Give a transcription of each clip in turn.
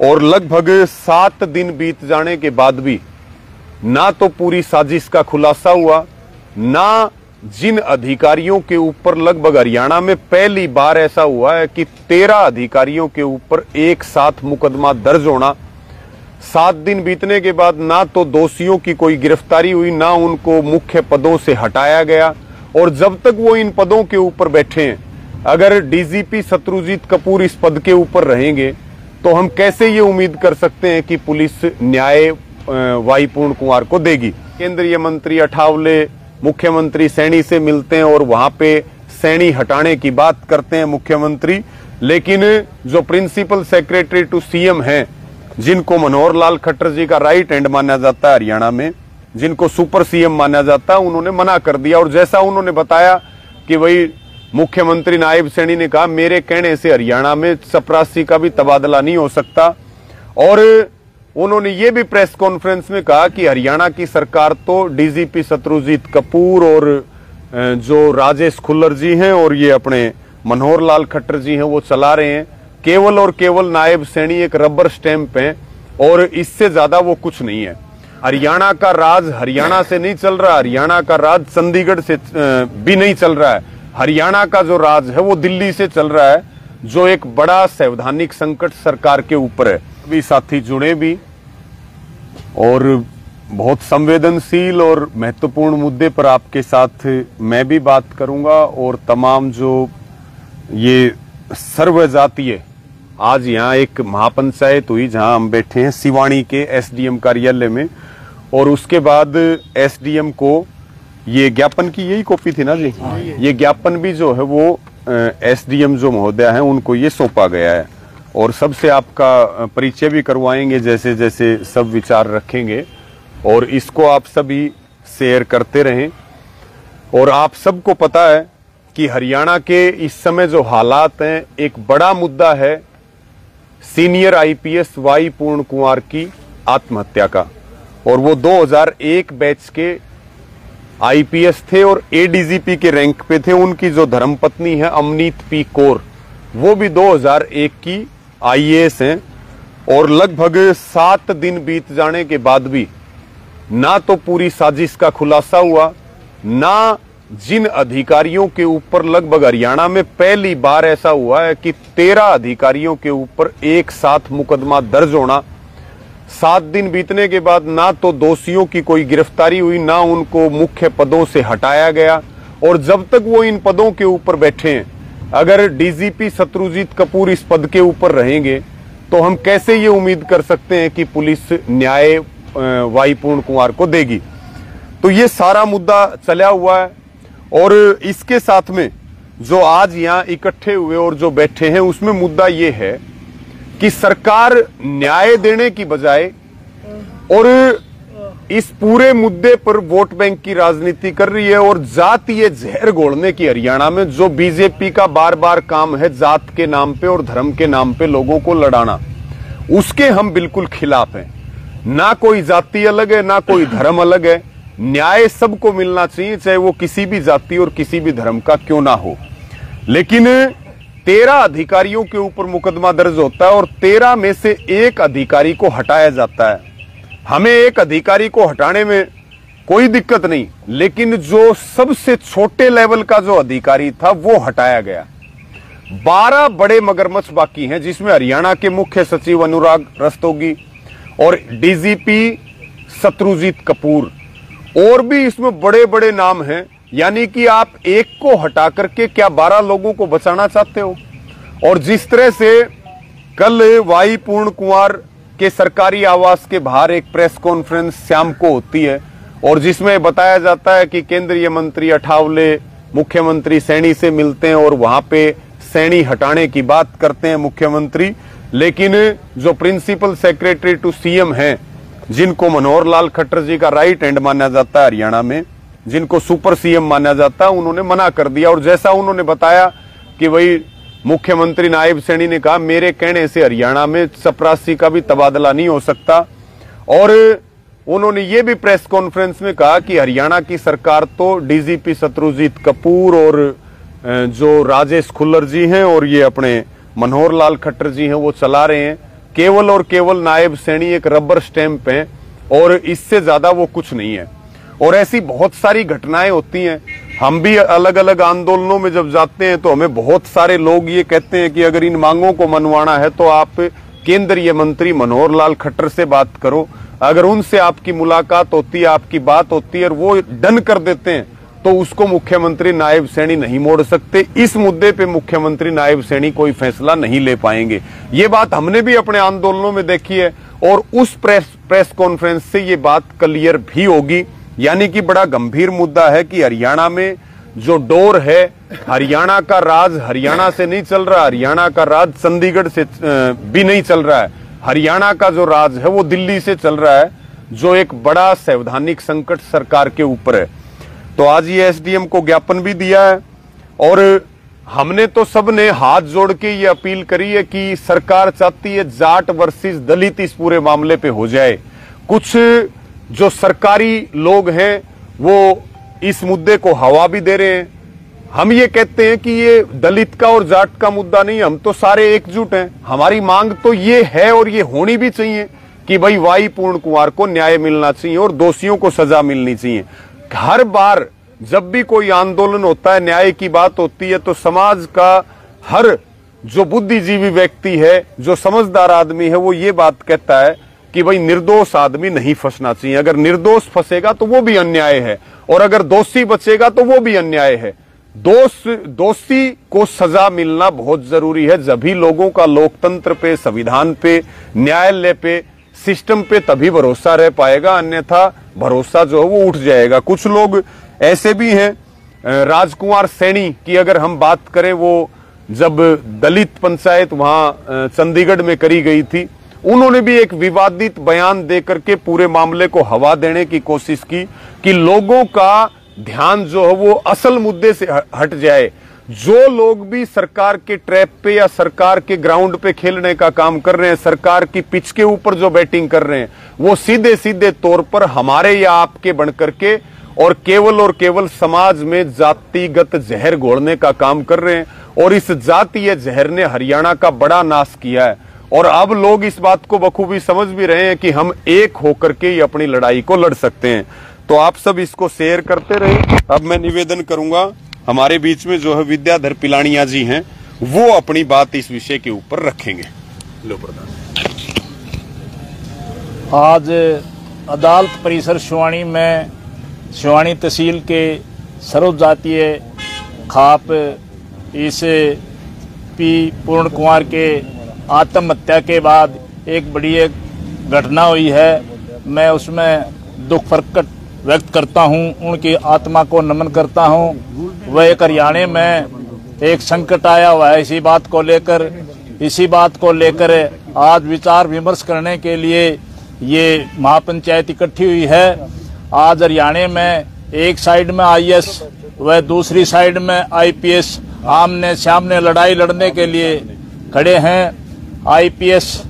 और लगभग 7 दिन बीत जाने के बाद भी ना तो पूरी साजिश का खुलासा हुआ, ना जिन अधिकारियों के ऊपर लगभग हरियाणा में पहली बार ऐसा हुआ है कि 13 अधिकारियों के ऊपर एक साथ मुकदमा दर्ज होना। 7 दिन बीतने के बाद ना तो दोषियों की कोई गिरफ्तारी हुई, ना उनको मुख्य पदों से हटाया गया। और जब तक वो इन पदों के ऊपर बैठे हैं, अगर डीजीपी शत्रुजीत कपूर इस पद के ऊपर रहेंगे तो हम कैसे ये उम्मीद कर सकते हैं कि पुलिस न्याय वाई पूर्ण कुमार को देगी। केंद्रीय मंत्री अठावले मुख्यमंत्री सैनी से मिलते हैं और वहां पे सैनी हटाने की बात करते हैं मुख्यमंत्री, लेकिन जो प्रिंसिपल सेक्रेटरी टू सीएम हैं, जिनको मनोहर लाल खट्टर जी का राइट हैंड माना जाता है हरियाणा में, जिनको सुपर सीएम माना जाता है, उन्होंने मना कर दिया। और जैसा उन्होंने बताया कि वही मुख्यमंत्री नायब सैनी ने कहा, मेरे कहने से हरियाणा में चपरासी का भी तबादला नहीं हो सकता। और उन्होंने ये भी प्रेस कॉन्फ्रेंस में कहा कि हरियाणा की सरकार तो डीजीपी शत्रुजीत कपूर और जो राजेश खुल्लर जी हैं और ये अपने मनोहर लाल खट्टर जी हैं वो चला रहे हैं। केवल और केवल नायब सैनी एक रबर स्टैंप है और इससे ज्यादा वो कुछ नहीं है। हरियाणा का राज हरियाणा से नहीं चल रहा, हरियाणा का राज चंडीगढ़ से भी नहीं चल रहा है। हरियाणा का जो राज है वो दिल्ली से चल रहा है, जो एक बड़ा संवैधानिक संकट सरकार के ऊपर है। भी साथी जुड़े भी और बहुत संवेदनशील और महत्वपूर्ण मुद्दे पर आपके साथ मैं भी बात करूंगा। और तमाम जो ये सर्वजातीय, आज यहाँ एक महापंचायत हुई जहां हम बैठे हैं सिवानी के एसडीएम कार्यालय में, और उसके बाद एसडीएम को ये ज्ञापन की यही कॉपी थी ना जी, ये ज्ञापन भी जो है वो एसडीएम जो महोदय हैं उनको ये सौंपा गया है। और सबसे आपका परिचय भी करवाएंगे जैसे जैसे सब विचार रखेंगे, और इसको आप सभी शेयर करते रहें। और आप सबको पता है कि हरियाणा के इस समय जो हालात हैं, एक बड़ा मुद्दा है सीनियर आईपीएस वाई पूर्ण कुमार की आत्महत्या का। और वो 2001 बैच के आईपीएस थे और एडीजीपी के रैंक पे थे। उनकी जो धर्मपत्नी है अमनीत पी कौर, वो भी 2001 की आईएएस हैं। और लगभग 7 दिन बीत जाने के बाद भी ना तो पूरी साजिश का खुलासा हुआ, ना जिन अधिकारियों के ऊपर लगभग हरियाणा में पहली बार ऐसा हुआ है कि 13 अधिकारियों के ऊपर एक साथ मुकदमा दर्ज होना। 7 दिन बीतने के बाद ना तो दोषियों की कोई गिरफ्तारी हुई, ना उनको मुख्य पदों से हटाया गया। और जब तक वो इन पदों के ऊपर बैठे हैं, अगर डीजीपी शत्रुजीत कपूर इस पद के ऊपर रहेंगे तो हम कैसे ये उम्मीद कर सकते हैं कि पुलिस न्याय वाई पूर्ण कुमार को देगी। तो ये सारा मुद्दा चला हुआ है। और इसके साथ में जो आज यहाँ इकट्ठे हुए और जो बैठे हैं, उसमें मुद्दा ये है कि सरकार न्याय देने की बजाय और इस पूरे मुद्दे पर वोट बैंक की राजनीति कर रही है। और जातीय जहर घोलने की हरियाणा में जो बीजेपी का बार बार काम है, जात के नाम पे और धर्म के नाम पे लोगों को लड़ाना, उसके हम बिल्कुल खिलाफ हैं। ना कोई जाति अलग है, ना कोई धर्म अलग है। न्याय सबको मिलना चाहिए, चाहे वो किसी भी जाति और किसी भी धर्म का क्यों ना हो। लेकिन 13 अधिकारियों के ऊपर मुकदमा दर्ज होता है और 13 में से एक अधिकारी को हटाया जाता है। हमें एक अधिकारी को हटाने में कोई दिक्कत नहीं, लेकिन जो सबसे छोटे लेवल का जो अधिकारी था वो हटाया गया। 12 बड़े मगरमच्छ बाकी हैं, जिसमें हरियाणा के मुख्य सचिव अनुराग रस्तोगी और डीजीपी शत्रुजीत कपूर, और भी इसमें बड़े बड़े नाम हैं। यानी कि आप एक को हटा करके क्या 12 लोगों को बचाना चाहते हो। और जिस तरह से कल वाई पूर्ण कुमार के सरकारी आवास के बाहर एक प्रेस कॉन्फ्रेंस शाम को होती है और जिसमें बताया जाता है कि केंद्रीय मंत्री अठावले मुख्यमंत्री सैनी से मिलते हैं और वहां पे सैनी हटाने की बात करते हैं मुख्यमंत्री, लेकिन जो प्रिंसिपल सेक्रेटरी टू सीएम हैं, जिनको मनोहर लाल खट्टर जी का राइट हैंड माना जाता है हरियाणा में, जिनको सुपर सीएम माना जाता है, उन्होंने मना कर दिया। और जैसा उन्होंने बताया कि वही मुख्यमंत्री नायब सैनी ने कहा, मेरे कहने से हरियाणा में चपरासी का भी तबादला नहीं हो सकता। और उन्होंने ये भी प्रेस कॉन्फ्रेंस में कहा कि हरियाणा की सरकार तो डीजीपी शत्रुजीत कपूर और जो राजेश खुल्लर जी हैं और ये अपने मनोहर लाल खट्टर जी हैं वो चला रहे हैं। केवल और केवल नायब सैनी एक रबर स्टैंप है और इससे ज्यादा वो कुछ नहीं है। और ऐसी बहुत सारी घटनाएं होती हैं। हम भी अलग अलग आंदोलनों में जब जाते हैं तो हमें बहुत सारे लोग ये कहते हैं कि अगर इन मांगों को मनवाना है तो आप केंद्रीय मंत्री मनोहर लाल खट्टर से बात करो। अगर उनसे आपकी मुलाकात होती है, आपकी बात होती है और वो डन कर देते हैं तो उसको मुख्यमंत्री नायब सैनी नहीं मोड़ सकते। इस मुद्दे पे मुख्यमंत्री नायब सैनी कोई फैसला नहीं ले पाएंगे। ये बात हमने भी अपने आंदोलनों में देखी है और उस प्रेस कॉन्फ्रेंस से ये बात क्लियर भी होगी। यानी कि बड़ा गंभीर मुद्दा है कि हरियाणा में जो डोर है, हरियाणा का राज हरियाणा से नहीं चल रहा, हरियाणा का राज चंडीगढ़ से भी नहीं चल रहा है। हरियाणा का जो राज है वो दिल्ली से चल रहा है, जो एक बड़ा संवैधानिक संकट सरकार के ऊपर है। तो आज ये एसडीएम को ज्ञापन भी दिया है और हमने तो सबने हाथ जोड़ के ये अपील करी है कि सरकार चाहती है जाट वर्सेस दलित इस पूरे मामले पे हो जाए। कुछ जो सरकारी लोग हैं वो इस मुद्दे को हवा भी दे रहे हैं। हम ये कहते हैं कि ये दलित का और जाट का मुद्दा नहीं, हम तो सारे एकजुट हैं। हमारी मांग तो ये है और ये होनी भी चाहिए कि भाई वाई पूर्ण कुमार को न्याय मिलना चाहिए और दोषियों को सजा मिलनी चाहिए। हर बार जब भी कोई आंदोलन होता है, न्याय की बात होती है, तो समाज का हर जो बुद्धिजीवी व्यक्ति है, जो समझदार आदमी है, वो ये बात कहता है कि भाई निर्दोष आदमी नहीं फंसना चाहिए। अगर निर्दोष फंसेगा तो वो भी अन्याय है और अगर दोषी बचेगा तो वो भी अन्याय है। दोषी को सजा मिलना बहुत जरूरी है। जब भी लोगों का लोकतंत्र पे, संविधान पे, न्यायालय पे, सिस्टम पे तभी भरोसा रह पाएगा, अन्यथा भरोसा जो है वो उठ जाएगा। कुछ लोग ऐसे भी हैं, राजकुमार सैनी की अगर हम बात करें, वो जब दलित पंचायत वहां चंडीगढ़ में करी गई थी, उन्होंने भी एक विवादित बयान देकर के पूरे मामले को हवा देने की कोशिश की कि लोगों का ध्यान जो है वो असल मुद्दे से हट जाए। जो लोग भी सरकार के ट्रैप पे या सरकार के ग्राउंड पे खेलने का काम कर रहे हैं, सरकार की पिच के ऊपर जो बैटिंग कर रहे हैं, वो सीधे सीधे तौर पर हमारे या आपके बन करके और केवल समाज में जातिगत जहर घोलने का काम कर रहे हैं। और इस जातीय जहर ने हरियाणा का बड़ा नाश किया है और अब लोग इस बात को बखूबी समझ भी रहे हैं कि हम एक होकर के ही अपनी लड़ाई को लड़ सकते हैं। तो आप सब इसको शेयर करते रहे। अब मैं निवेदन करूंगा, हमारे बीच में जो है विद्याधर पिलानिया जी हैं, वो अपनी बात इस विषय के ऊपर रखेंगे। लो प्रधान। आज अदालत परिसर शिवानी में शिवानी तहसील के सर्वजातीय खाप इस पी पूर्ण कुमार के आत्महत्या के बाद एक बड़ी एक घटना हुई है। मैं उसमें दुख प्रकट व्यक्त करता हूं, उनकी आत्मा को नमन करता हूं। वह एक हरियाणा में एक संकट आया हुआ है, इसी बात को लेकर आज विचार विमर्श करने के लिए ये महापंचायत इकट्ठी हुई है। आज हरियाणा में एक साइड में आईएएस व दूसरी साइड में आईपीएस आमने सामने लड़ाई लड़ने के लिए खड़े हैं। आईपीएस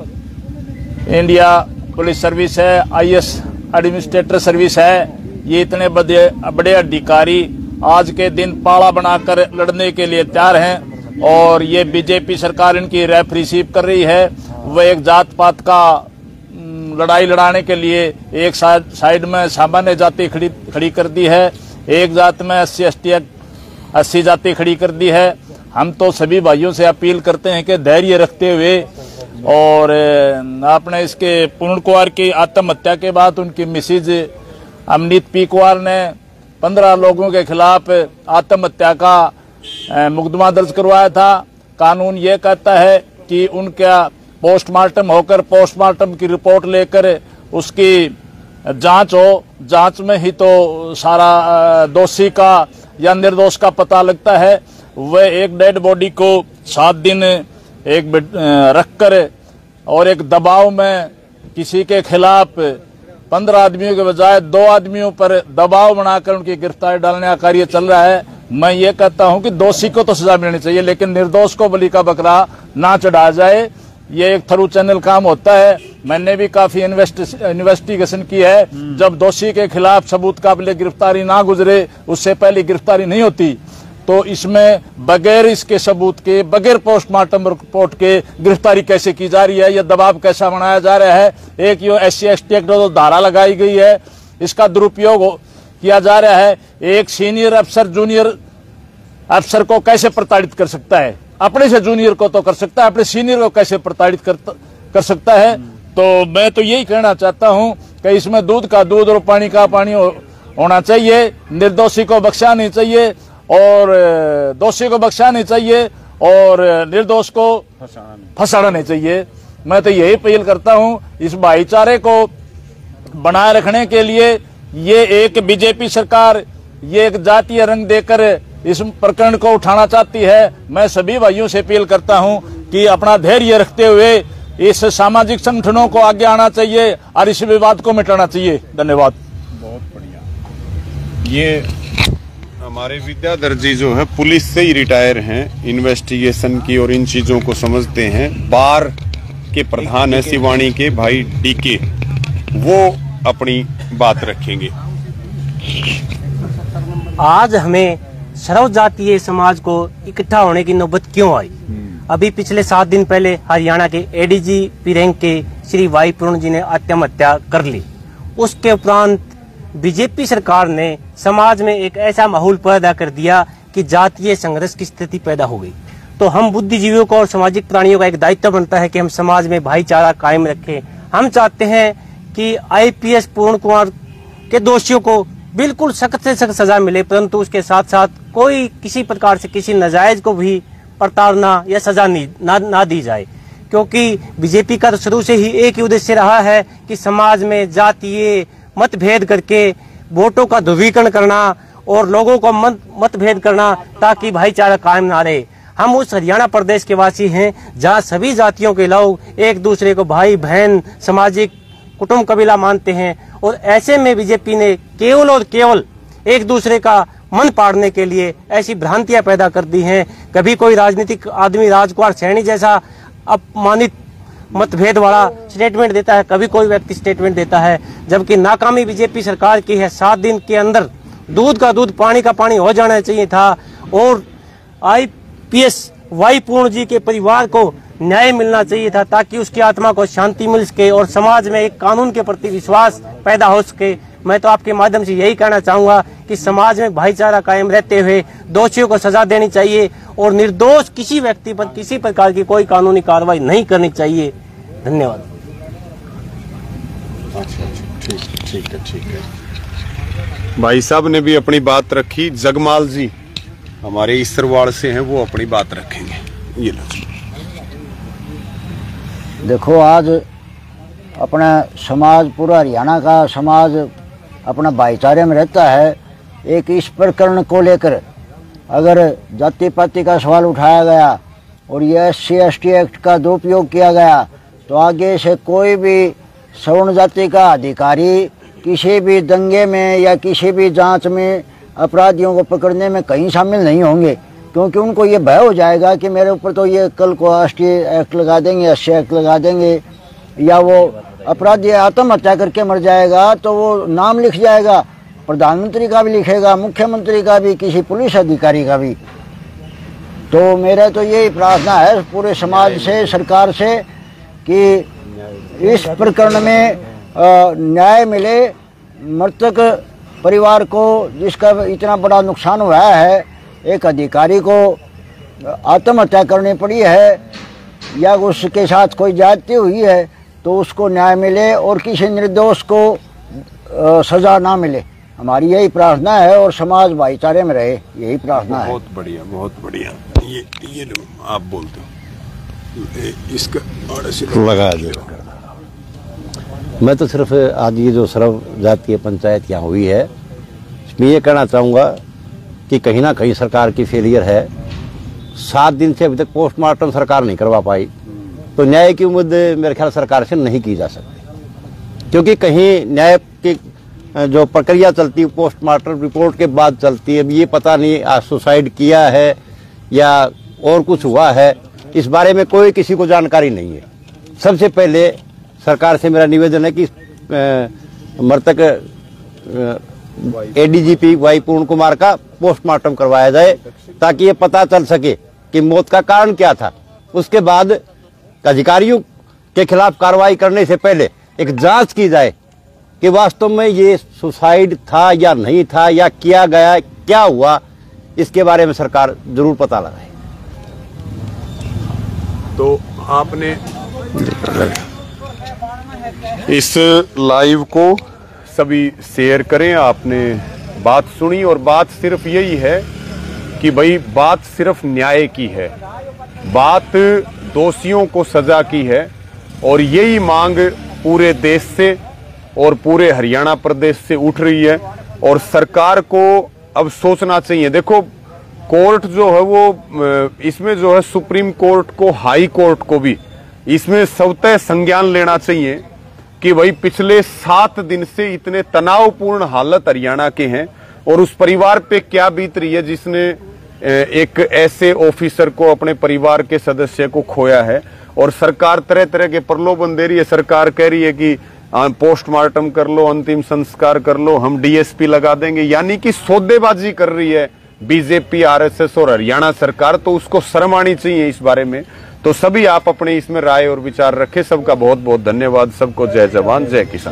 इंडिया पुलिस सर्विस है, आईएएस एडमिनिस्ट्रेटर सर्विस है। ये इतने बड़े अधिकारी आज के दिन पाला बनाकर लड़ने के लिए तैयार हैं और ये बीजेपी सरकार इनकी रेफ रिसीव कर रही है। वह एक जात पात का लड़ाई लड़ाने के लिए एक साइड में सामान्य जाति खड़ी कर दी है, एक जात में SC जाति खड़ी कर दी है। हम तो सभी भाइयों से अपील करते हैं कि धैर्य रखते हुए और आपने इसके पूर्ण कुमार की आत्महत्या के बाद उनकी मिसेज अमनीत पी कुमार ने 15 लोगों के खिलाफ आत्महत्या का मुकदमा दर्ज करवाया था। कानून ये कहता है कि उनका पोस्टमार्टम होकर पोस्टमार्टम की रिपोर्ट लेकर उसकी जांच हो, जांच में ही तो सारा दोषी का या निर्दोष का पता लगता है। वह एक डेड बॉडी को 7 दिन एक रखकर और एक दबाव में किसी के खिलाफ 15 आदमियों के बजाय 2 आदमियों पर दबाव बनाकर उनकी गिरफ्तारी डालने का कार्य चल रहा है। मैं ये कहता हूं कि दोषी को तो सजा मिलनी चाहिए, लेकिन निर्दोष को बलि का बकरा ना चढ़ाया जाए। ये एक थ्रू चैनल काम होता है। मैंने भी काफी इन्वेस्टिगेशन की है। जब दोषी के खिलाफ सबूत काबिले गिरफ्तारी ना गुजरे, उससे पहले गिरफ्तारी नहीं होती। तो इसमें बगैर इसके सबूत के, बगैर पोस्टमार्टम रिपोर्ट के गिरफ्तारी कैसे की जा रही है, यह दबाव कैसा बनाया जा रहा है। एक यो SC/ST एक्ट जो धारा लगाई गई है, इसका दुरुपयोग किया जा रहा है। एक सीनियर अफसर जूनियर अफसर को कैसे प्रताड़ित कर सकता है? अपने से जूनियर को तो कर सकता है, अपने सीनियर को कैसे प्रताड़ित कर सकता है? तो मैं तो यही कहना चाहता हूं कि इसमें दूध का दूध और पानी का पानी होना चाहिए। निर्दोषी को बख्शा नहीं चाहिए और दोषी को बख्शा नहीं चाहिए और निर्दोष को फंसाना नहीं चाहिए। मैं तो यही अपील करता हूं, इस भाईचारे को बनाए रखने के लिए ये एक बीजेपी सरकार ये एक जातीय रंग देकर इस प्रकरण को उठाना चाहती है। मैं सभी भाइयों से अपील करता हूं कि अपना धैर्य रखते हुए इस सामाजिक संगठनों को आगे आना चाहिए और इस विवाद को मिटाना चाहिए। धन्यवाद। बहुत बढ़िया। ये हमारे विद्याधर जी जो है पुलिस से ही रिटायर हैं, इन्वेस्टिगेशन की और इन चीजों को समझते हैं। बार के प्रधान है सिवानी के भाई DK, वो अपनी बात रखेंगे। आज हमें सर्व जातीय समाज को इकट्ठा होने की नौबत क्यों आई? अभी पिछले 7 दिन पहले हरियाणा के ADGP रैंक के श्री वाई पूर्ण जी ने आत्महत्या कर ली। उसके उपरांत बीजेपी सरकार ने समाज में एक ऐसा माहौल पैदा कर दिया कि जातीय संघर्ष की स्थिति पैदा हो गई। तो हम बुद्धिजीवियों को और सामाजिक प्राणियों का एक दायित्व बनता है कि हम समाज में भाईचारा कायम रखें। हम चाहते हैं कि IPS पूर्ण कुमार के दोषियों को बिल्कुल सख्त से सख्त सजा मिले, परंतु उसके साथ साथ कोई किसी प्रकार से किसी नाजायज को भी प्रताड़ना या सजा ना दी जाए, क्योंकि बीजेपी का तो शुरू से ही एक ही उद्देश्य रहा है कि समाज में जातीय मतभेद करके वोटों का ध्रुवीकरण करना और लोगों को मतभेद करना ताकि भाईचारा कायम ना रहे। हम उस हरियाणा प्रदेश के वासी हैं जहां सभी जातियों के लोग एक दूसरे को भाई बहन सामाजिक कुटुंब कबीला मानते हैं, और ऐसे में बीजेपी ने केवल और केवल एक दूसरे का मन पाड़ने के लिए ऐसी भ्रांतियां पैदा कर दी हैं। कभी कोई राजनीतिक आदमी राजकुमार सैनी जैसा अपमानित मतभेद वाला स्टेटमेंट देता है, कभी कोई व्यक्ति स्टेटमेंट देता है, जबकि नाकामी बीजेपी सरकार की है। 7 दिन के अंदर दूध का दूध पानी का पानी हो जाना चाहिए था और IPS वाई पूर्ण जी के परिवार को न्याय मिलना चाहिए था ताकि उसकी आत्मा को शांति मिल सके और समाज में एक कानून के प्रति विश्वास पैदा हो सके। मैं तो आपके माध्यम से यही कहना चाहूंगा कि समाज में भाईचारा कायम रहते हुए दोषियों को सजा देनी चाहिए और निर्दोष किसी व्यक्ति पर किसी प्रकार की कोई कानूनी कार्रवाई नहीं करनी चाहिए। धन्यवाद। ठीक है। भाई साहब ने भी अपनी बात रखी। जगमाल जी हमारे ईसरवाड़ से हैं, वो अपनी बात रखेंगे। ये लो। देखो, आज अपना समाज, पूरा हरियाणा का समाज अपना भाईचारे में रहता है। एक इस प्रकरण को लेकर अगर जाति पाति का सवाल उठाया गया और ये SC/ST एक्ट का दुरुपयोग किया गया तो आगे से कोई भी सवर्ण जाति का अधिकारी किसी भी दंगे में या किसी भी जांच में अपराधियों को पकड़ने में कहीं शामिल नहीं होंगे, क्योंकि उनको ये भय हो जाएगा कि मेरे ऊपर तो ये कल को ST एक्ट लगा देंगे, SC एक्ट लगा देंगे, या वो अपराधी आत्महत्या करके मर जाएगा तो वो नाम लिख जाएगा, प्रधानमंत्री का भी लिखेगा, मुख्यमंत्री का भी, किसी पुलिस अधिकारी का भी। तो मेरा तो यही प्रार्थना है पूरे समाज से, सरकार से, कि इस प्रकरण में न्याय मिले। मृतक परिवार को जिसका इतना बड़ा नुकसान हुआ है, एक अधिकारी को आत्महत्या करनी पड़ी है या उसके साथ कोई ज्यादती हुई है, तो उसको न्याय मिले और किसी निर्दोष को सजा ना मिले। हमारी यही प्रार्थना है और समाज भाईचारे में रहे, यही प्रार्थना है। बहुत बढ़िया, बहुत बढ़िया। ये लो, आप बोलते हो इसका लगा दो। मैं तो सिर्फ आज ये जो सर्व जातीय पंचायत यहाँ हुई है, इसमें ये कहना चाहूँगा कि कहीं ना कहीं सरकार की फेलियर है। 7 दिन से अभी तक पोस्टमार्टम सरकार नहीं करवा पाई, तो न्याय की उम्मीद मेरे ख्याल सरकार से नहीं की जा सकती, क्योंकि कहीं न्याय की जो प्रक्रिया चलती है पोस्टमार्टम रिपोर्ट के बाद चलती है। अब ये पता नहीं आज सुसाइड किया है या और कुछ हुआ है, इस बारे में कोई किसी को जानकारी नहीं है। सबसे पहले सरकार से मेरा निवेदन है कि मृतक एडीजीपी वाई पूर्ण कुमार का पोस्टमार्टम करवाया जाए, ताकि ये पता चल सके कि मौत का कारण क्या था। उसके बाद अधिकारियों के खिलाफ कार्रवाई करने से पहले एक जांच की जाए कि वास्तव में ये सुसाइड था या नहीं था, या किया गया क्या हुआ, इसके बारे में सरकार जरूर पता लगाए। तो आपने इस लाइव को सभी शेयर करें। आपने बात सुनी और बात सिर्फ यही है कि भाई बात सिर्फ न्याय की है, बात दोषियों को सजा की है, और यही मांग पूरे देश से और पूरे हरियाणा प्रदेश से उठ रही है। और सरकार को अब सोचना चाहिए। देखो, कोर्ट जो है वो इसमें जो है सुप्रीम कोर्ट को, हाई कोर्ट को भी इसमें स्वतः संज्ञान लेना चाहिए कि भाई पिछले 7 दिन से इतने तनावपूर्ण हालत हरियाणा के हैं, और उस परिवार पे क्या बीत रही है जिसने एक ऐसे ऑफिसर को, अपने परिवार के सदस्य को खोया है। और सरकार तरह तरह के प्रलोभन दे रही है। सरकार कह रही है कि पोस्टमार्टम कर लो, अंतिम संस्कार कर लो, हम डीएसपी लगा देंगे, यानी कि सौदेबाजी कर रही है बीजेपी, आरएसएस और हरियाणा सरकार। तो उसको शर्म आनी चाहिए इस बारे में। तो सभी आप अपने इसमें राय और विचार रखें। सबका बहुत बहुत धन्यवाद। सबको जय जवान जय किसान।